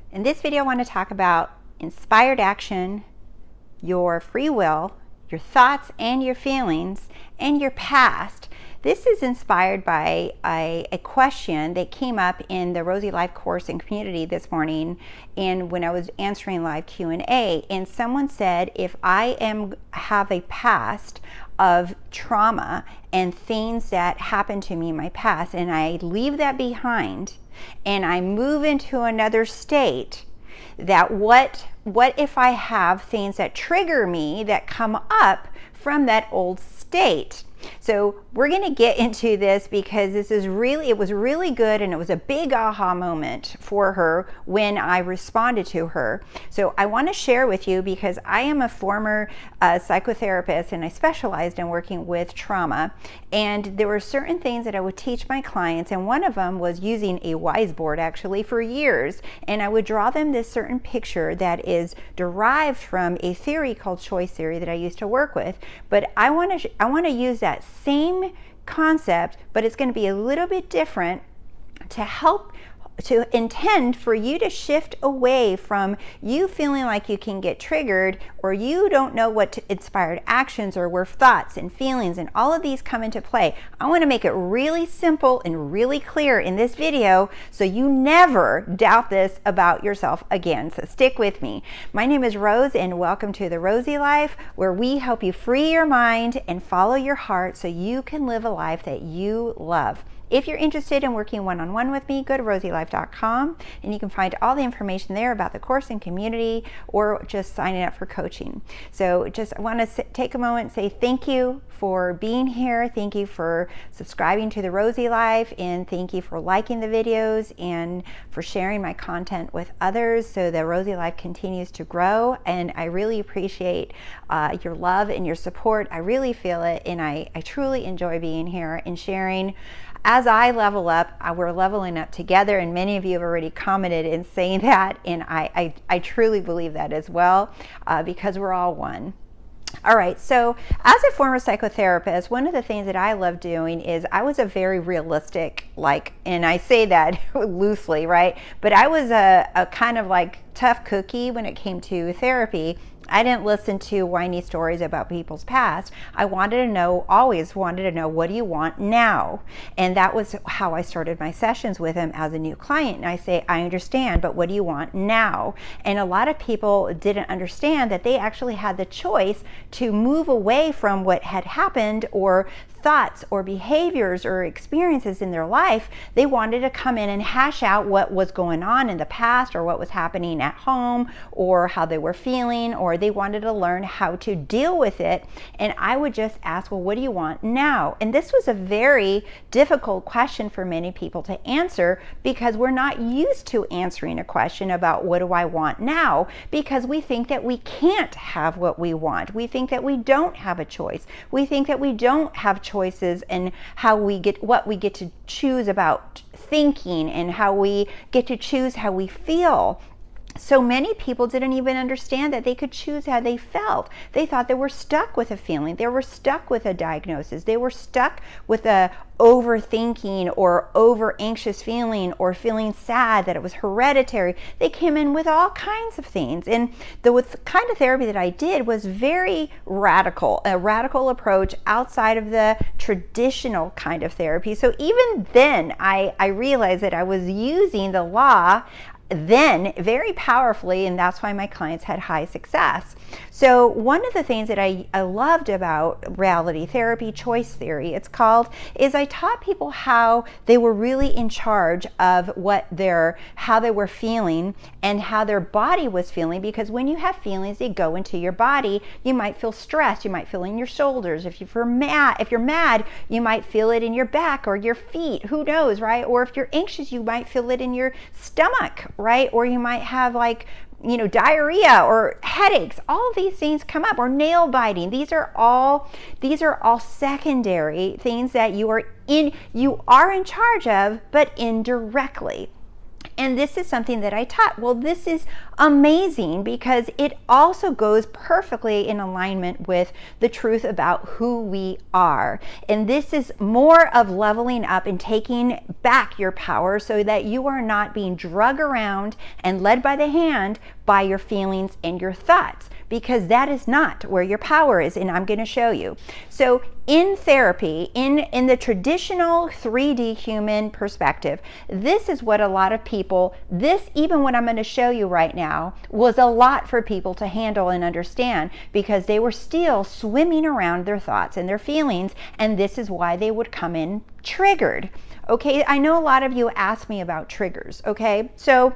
In this video, I want to talk about inspired action, your free will, your thoughts and your feelings, and your past. This is inspired by a question that came up in the TheRoseyLife course and community this morning, and when I was answering live Q&A, and someone said, if I have a past of trauma and things that happened to me in my past, and I leave that behind and I move into another state, that what if I have things that trigger me that come up from that old state? So we're going to get into this because it was really good, and it was a big aha moment for her when I responded to her. So I want to share with you, because I am a former psychotherapist and I specialized in working with trauma, and there were certain things that I would teach my clients, and one of them was using a wise board actually for years, and I would draw them this certain picture that is derived from a theory called choice theory that I used to work with. But I want to use that same concept, but it's going to be a little bit different to intend for you to shift away from you feeling like you can get triggered, or you don't know what inspired actions or where thoughts and feelings and all of these come into play. I want to make it really simple and really clear in this video so you never doubt this about yourself again. So stick with me. My name is Rose, and welcome to The Rosey Life, where we help you free your mind and follow your heart so you can live a life that you love. If you're interested in working one-on-one with me, go to TheRoseyLife.com, and you can find all the information there about the course and community, or just signing up for coaching. So I want to take a moment and say thank you for being here. Thank you for subscribing to The Rosey Life, and thank you for liking the videos and for sharing my content with others so The Rosey Life continues to grow. And I really appreciate your love and your support. I really feel it, and I truly enjoy being here and sharing. As I level up, we're leveling up together, and many of you have already commented in saying that, and I truly believe that as well, because we're all one. All right, so as a former psychotherapist, one of the things that I love doing is I was a very realistic, and I say that loosely, right? But I was a kind of like tough cookie when it came to therapy. I didn't listen to whiny stories about people's past. I always wanted to know, what do you want now? And that was how I started my sessions with him as a new client. And I say, I understand, but what do you want now? And a lot of people didn't understand that they actually had the choice to move away from what had happened, or thoughts or behaviors or experiences in their life. They wanted to come in and hash out what was going on in the past, or what was happening at home, or how they were feeling, or they wanted to learn how to deal with it. And I would just ask, well, what do you want now? And this was a very difficult question for many people to answer, because we're not used to answering a question about what do I want now, because we think that we can't have what we want. We think that we don't have a choice. We think that we don't have choices in what we get to choose about thinking, and how we get to choose how we feel. So many people didn't even understand that they could choose how they felt. They thought they were stuck with a feeling. They were stuck with a diagnosis. They were stuck with a overthinking or over anxious feeling, or feeling sad, that it was hereditary. They came in with all kinds of things. And the kind of therapy that I did was very radical, a radical approach outside of the traditional kind of therapy. So even then, I realized that I was using the law then very powerfully, and that's why my clients had high success. So one of the things that I loved about reality therapy, choice theory it's called, is I taught people how they were really in charge of how they were feeling and how their body was feeling. Because when you have feelings, they go into your body. You might feel stressed, you might feel in your shoulders. If you're mad, you might feel it in your back or your feet, who knows, right? Or if you're anxious, you might feel it in your stomach, right? Or you might have diarrhea or headaches. All of these things come up, or nail biting. These are all secondary things that you are in charge of, but indirectly. And this is something that I taught. Well, this is amazing because it also goes perfectly in alignment with the truth about who we are. And this is more of leveling up and taking back your power so that you are not being drug around and led by the hand by your feelings and your thoughts, because that is not where your power is, and I'm going to show you. So in therapy, in the traditional 3D human perspective, this is what a lot of people, even what I'm going to show you right now, was a lot for people to handle and understand, because they were still swimming around their thoughts and their feelings, and this is why they would come in triggered. Okay, I know a lot of you ask me about triggers, okay? So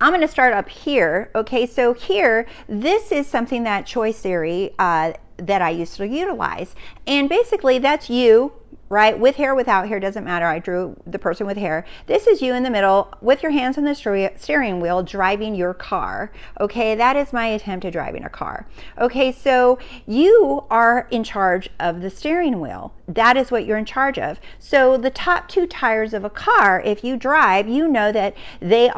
I'm going to start up here. Okay, so here, this is something that choice theory that I used to utilize. And basically, that's you, right? With hair, without hair, doesn't matter. I drew the person with hair. This is you in the middle with your hands on the steering wheel driving your car. Okay, that is my attempt at driving a car. Okay, so you are in charge of the steering wheel. That is what you're in charge of. So the top two tires of a car, if you drive, you know that they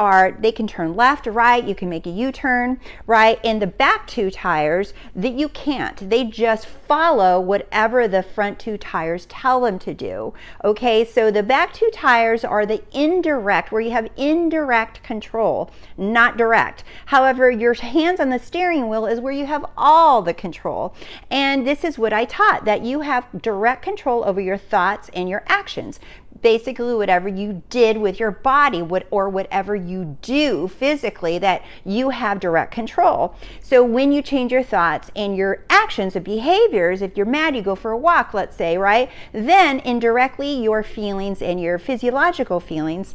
can turn left or right, you can make a U-turn, right? And the back two tires, that you can't. They just follow whatever the front two tires tell them to do. Okay, so the back two tires are the indirect, where you have indirect control, not direct. However, your hands on the steering wheel is where you have all the control. And this is what I taught, that you have direct control over your thoughts and your actions. Basically, whatever you did with your body, or whatever you do physically, that you have direct control. So when you change your thoughts and your actions and behaviors, if you're mad, you go for a walk, let's say, right? Then indirectly, your feelings and your physiological feelings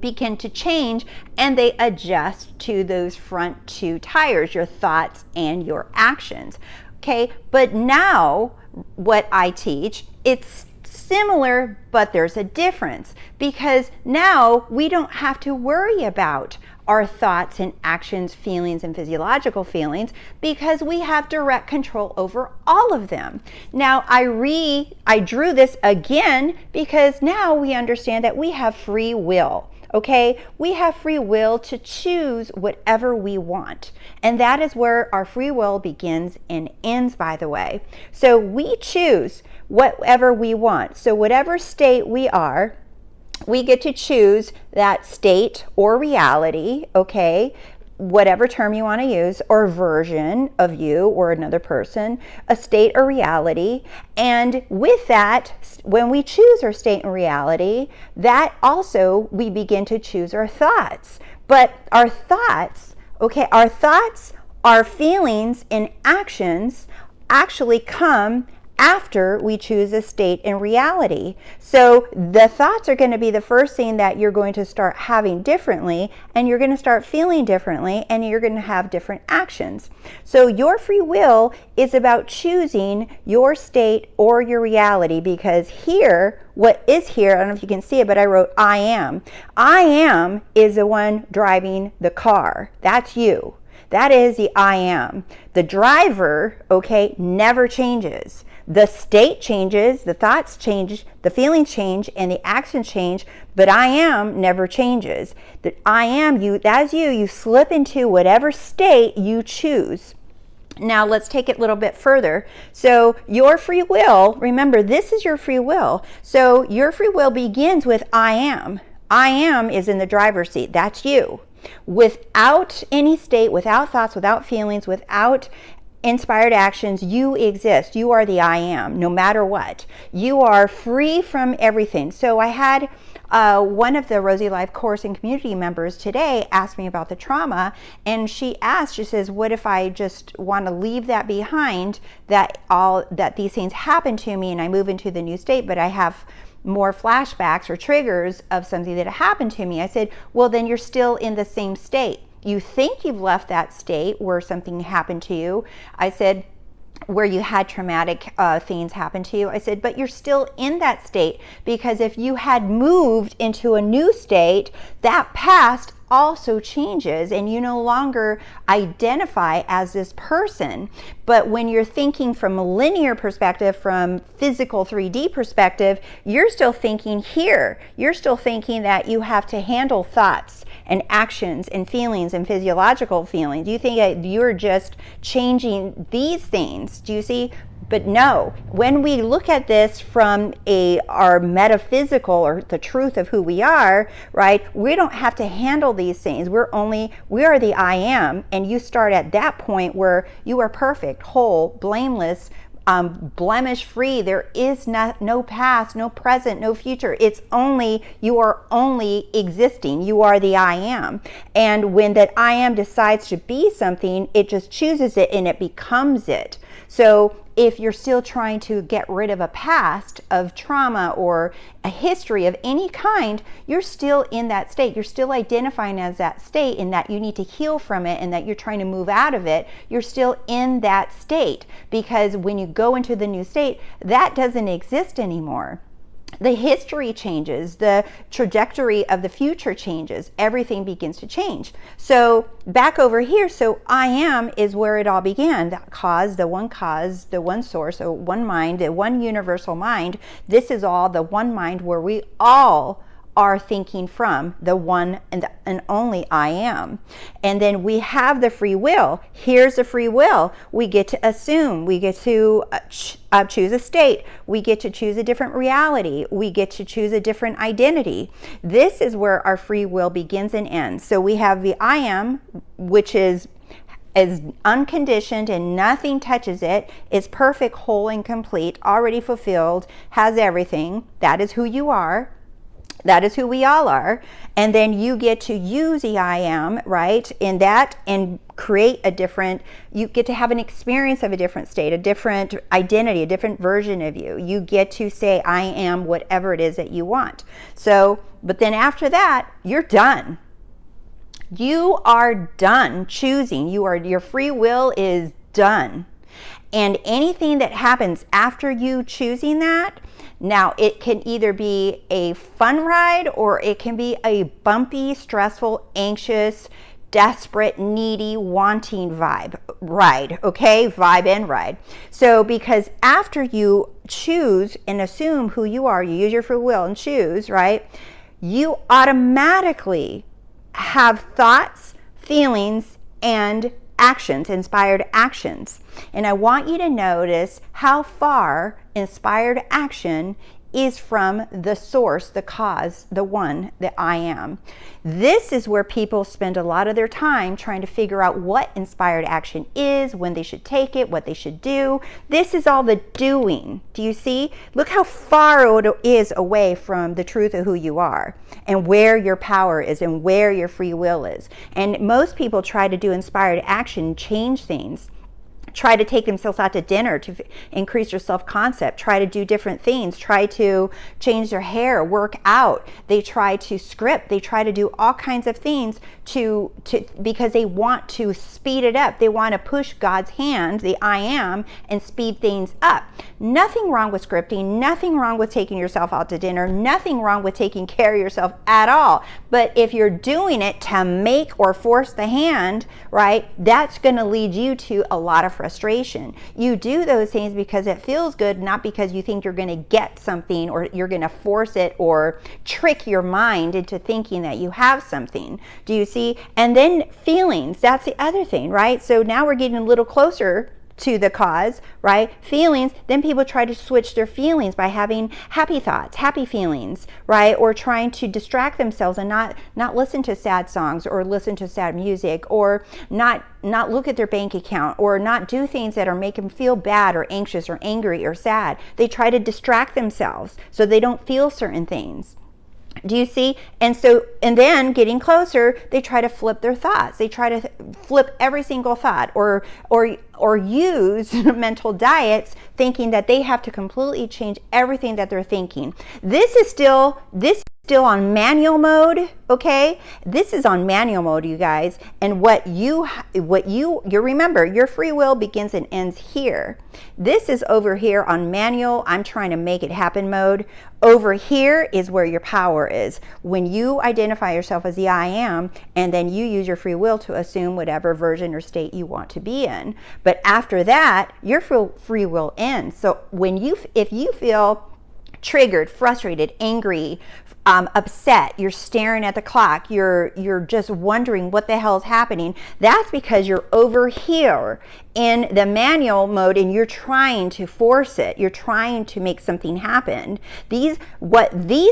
begin to change, and they adjust to those front two tires, your thoughts and your actions. Okay, but now what I teach, it's similar, but there's a difference, because now we don't have to worry about our thoughts and actions, feelings and physiological feelings, because we have direct control over all of them. Now I drew this again because now we understand that we have free will. Okay, we have free will to choose whatever we want. And that is where our free will begins and ends, by the way. So we choose whatever we want. So whatever state we are, we get to choose that state or reality, okay? Whatever term you want to use, or version of you or another person, a state or reality. And with that, when we choose our state and reality, that also we begin to choose our thoughts. But our thoughts, okay, our feelings and actions actually come after we choose a state and reality. So the thoughts are going to be the first thing that you're going to start having differently, and you're going to start feeling differently, and you're going to have different actions. So your free will is about choosing your state or your reality, because here, what is here, I don't know if you can see it, but I wrote I am. I am is the one driving the car. That's you. That is the I am. The driver, okay, never changes. The state changes, the thoughts change, the feelings change, and the actions change, but I am never changes. The I am, that's you. You slip into whatever state you choose. Now let's take it a little bit further. So your free will, remember, this is your free will. So your free will begins with I am. I am is in the driver's seat. That's you. Without any state, without thoughts, without feelings, without inspired actions, you exist. You are the I am, no matter what. You are free from everything. So I had one of the Rosey Life course and community members today ask me about the trauma, and she says, what if I just want to leave that behind, that these things happen to me and I move into the new state, but I have more flashbacks or triggers of something that happened to me? I said, well, then you're still in the same state. You think you've left that state where something happened to you. I said, where you had traumatic things happen to you. I said, but you're still in that state, because if you had moved into a new state, that past also changes, and you no longer identify as this person. But when you're thinking from a linear perspective, from physical 3D perspective, you're still thinking here. You're still thinking that you have to handle thoughts and actions and feelings and physiological feelings. You think that you're just changing these things. Do you see? But no, when we look at this from our metaphysical, or the truth of who we are, right, we don't have to handle these things. We are the I am, and you start at that point where you are perfect, whole, blameless, blemish free. There is no past, no present, no future. You are only existing. You are the I am. And when that I am decides to be something, it just chooses it and it becomes it. So if you're still trying to get rid of a past of trauma or a history of any kind, you're still in that state. You're still identifying as that state, and that you need to heal from it, and that you're trying to move out of it. You're still in that state, because when you go into the new state, that doesn't exist anymore. The history changes, the trajectory of the future changes, everything begins to change. So back over here, so I am is where it all began. The cause, the one source, so one mind, the one universal mind. This is all the one mind where we all are thinking from, the one and only I am. And then we have the free will. Here's the free will. We get to assume, we get to choose a state, we get to choose a different reality, we get to choose a different identity. This is where our free will begins and ends. So we have the I am, which is unconditioned and nothing touches it, is perfect, whole, and complete, already fulfilled, has everything. That is who you are. That is who we all are. And then you get to use the I am, right, in that, and create you get to have an experience of a different state, a different identity, a different version of you. You get to say, I am whatever it is that you want. So, but then after that, you're done. You are done choosing. Your free will is done. And anything that happens after you choosing that, now it can either be a fun ride or it can be a bumpy, stressful, anxious, desperate, needy, wanting ride, okay? Vibe and ride. So because after you choose and assume who you are, you use your free will and choose, right? You automatically have thoughts, feelings, and actions, inspired actions. And I want you to notice how far inspired action is from the source, the cause, the one, the I am. This is where people spend a lot of their time trying to figure out what inspired action is, when they should take it, what they should do. This is all the doing. Do you see? Look how far it is away from the truth of who you are and where your power is and where your free will is. And most people try to do inspired action, change things. Try to take themselves out to dinner to increase their self-concept, try to do different things, try to change their hair, work out, they try to script, they try to do all kinds of things because they want to speed it up. They want to push God's hand, the I am, and speed things up. Nothing wrong with scripting, nothing wrong with taking yourself out to dinner, nothing wrong with taking care of yourself at all. But if you're doing it to make or force the hand, right, that's going to lead you to a lot of frustration. You do those things because it feels good, not because you think you're going to get something or you're going to force it or trick your mind into thinking that you have something. Do you see? And then feelings, that's the other thing, right? So now we're getting a little closer to the cause, right? Feelings, then people try to switch their feelings by having happy thoughts, happy feelings, right? Or trying to distract themselves and not listen to sad songs or listen to sad music, or not look at their bank account, or not do things that are make them feel bad or anxious or angry or sad. They try to distract themselves so they don't feel certain things. Do you see? And then getting closer, they try to flip their thoughts. They try to flip every single thought, or use mental diets, thinking that they have to completely change everything that they're thinking. This is still still on manual mode, okay? This is on manual mode, you guys. And you remember, your free will begins and ends here. This is over here on manual, I'm trying to make it happen mode. Over here is where your power is. When you identify yourself as the I am, and then you use your free will to assume whatever version or state you want to be in. But after that, your free will ends. So if you feel triggered, frustrated, angry, upset, you're staring at the clock, you're just wondering what the hell is happening, that's because you're over here in the manual mode and you're trying to force it. You're trying to make something happen. These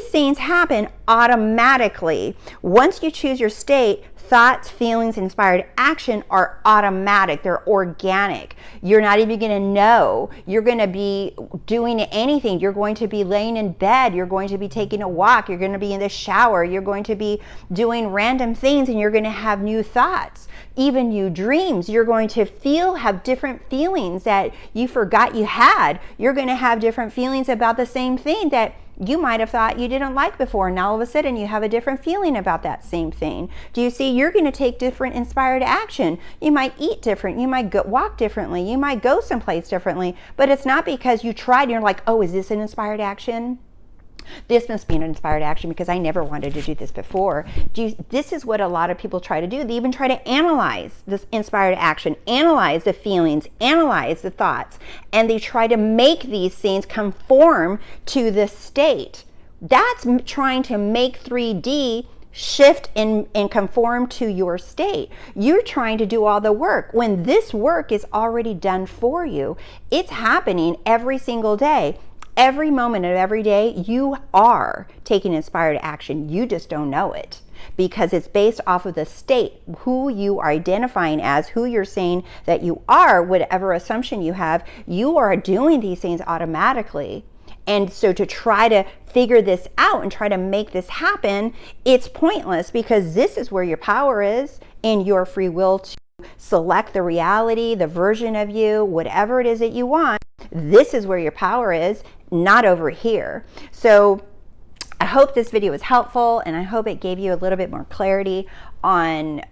things happen automatically. Once you choose your state, thoughts, feelings, inspired action are automatic. They're organic. You're not even going to know. You're going to be doing anything. You're going to be laying in bed. You're going to be taking a walk. You're going to be in the shower. You're going to be doing random things, and you're going to have new thoughts, even new dreams. You're going to have different feelings that you forgot you had. You're going to have different feelings about the same thing that you might have thought you didn't like before. Now all of a sudden you have a different feeling about that same thing. Do you see? You're going to take different inspired action. You might eat different. You might walk differently. You might go someplace differently. But it's not because you tried and you're like, oh, is this an inspired action? This must be an inspired action because I never wanted to do this before. This is what a lot of people try to do. They even try to analyze this inspired action, analyze the feelings, analyze the thoughts, and they try to make these things conform to the state. That's trying to make 3D shift and conform to your state. You're trying to do all the work when this work is already done for you. It's happening every single day. Every moment of every day, you are taking inspired action. You just don't know it because it's based off of the state, who you are identifying as, who you're saying that you are, whatever assumption you have, you are doing these things automatically. And so to try to figure this out and try to make this happen, it's pointless because this is where your power is in your free will to select the reality, the version of you, whatever it is that you want. This is where your power is, not over here. So I hope this video was helpful, and I hope it gave you a little bit more clarity on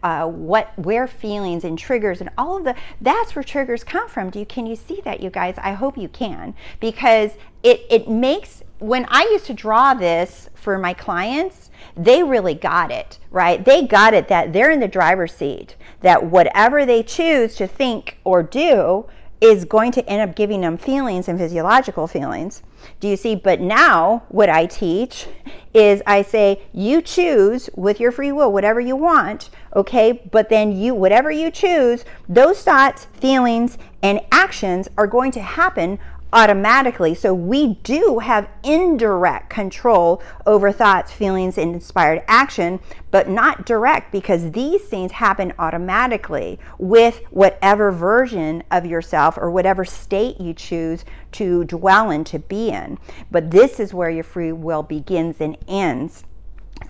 where feelings and triggers and all of that's where triggers come from. Can you see that, you guys? I hope you can, because it makes, when I used to draw this for my clients, they really got it, right? They got it that they're in the driver's seat, that whatever they choose to think or do is going to end up giving them feelings and physiological feelings. Do you see? But now what I teach is I say, you choose with your free will whatever you want, okay? But then whatever you choose, those thoughts, feelings, and actions are going to happen automatically. So we do have indirect control over thoughts, feelings, and inspired action, but not direct, because these things happen automatically with whatever version of yourself or whatever state you choose to dwell in, to be in. But this is where your free will begins and ends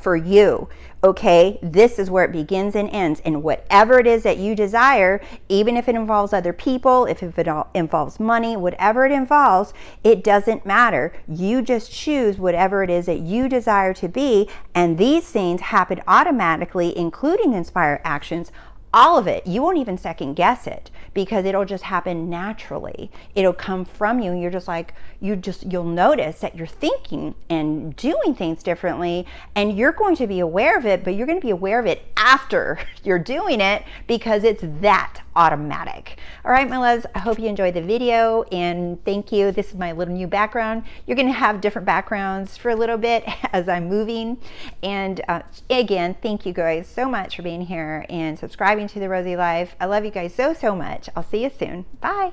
for you. Okay, this is where it begins and ends. And whatever it is that you desire, even if it involves other people, if it involves money, whatever it involves, it doesn't matter. You just choose whatever it is that you desire to be, and these things happen automatically, including inspired actions. All of it. You won't even second guess it, because it'll just happen naturally. It'll come from you, and you're just like, you'll notice that you're thinking and doing things differently, and you're going to be aware of it, but you're going to be aware of it after you're doing it, because it's that automatic. All right, my loves, I hope you enjoyed the video, and thank you. This is my little new background. You're going to have different backgrounds for a little bit as I'm moving. And again, thank you guys so much for being here and subscribing to The Rosey Life. I love you guys so much. I'll see you soon. Bye.